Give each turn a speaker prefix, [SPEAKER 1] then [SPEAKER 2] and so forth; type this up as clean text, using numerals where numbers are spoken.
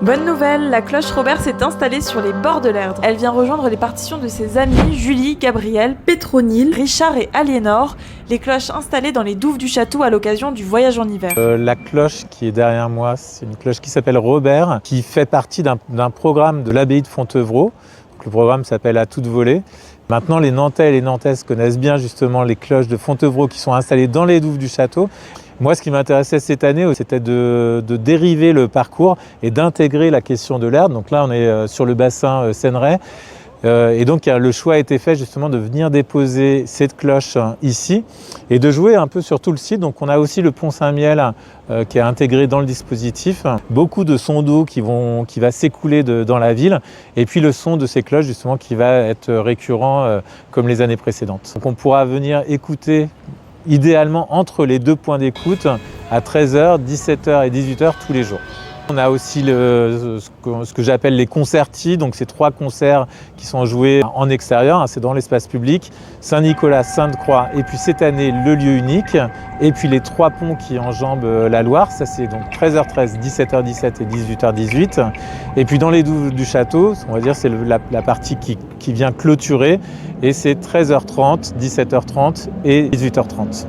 [SPEAKER 1] Bonne nouvelle, la cloche Robert s'est installée sur les bords de l'Erdre. Elle vient rejoindre les partitions de ses amis Julie, Gabriel, Pétronille, Richard et Aliénor, les cloches installées dans les douves du château à l'occasion du voyage en hiver.
[SPEAKER 2] La cloche qui est derrière moi, c'est une cloche qui s'appelle Robert, qui fait partie d'un programme de l'abbaye de Fontevraud. Le programme s'appelle À toute volée. Maintenant, les Nantais et les Nantaises connaissent bien justement les cloches de Fontevraud qui sont installées dans les douves du château. Moi, ce qui m'intéressait cette année, c'était de dériver le parcours et d'intégrer la question de l'Erdre. Donc là, on est sur le bassin Seineray. Et donc, le choix a été fait justement de venir déposer cette cloche ici et de jouer un peu sur tout le site. Donc, on a aussi le pont Saint-Miel qui est intégré dans le dispositif. Beaucoup de sons d'eau qui va s'écouler dans la ville. Et puis, le son de ces cloches justement qui va être récurrent comme les années précédentes. Donc, on pourra venir écouter idéalement entre les deux points d'écoute à 13h, 17h et 18h tous les jours. On a aussi ce que j'appelle les concertis, donc c'est 3 concerts qui sont joués en extérieur, c'est dans l'espace public, Saint-Nicolas, Sainte-Croix et puis cette année le lieu unique et puis les 3 ponts qui enjambent la Loire, ça c'est donc 13h13, 17h17 et 18h18 et puis dans les douves du château, on va dire c'est la partie qui vient clôturer et c'est 13h30, 17h30 et 18h30.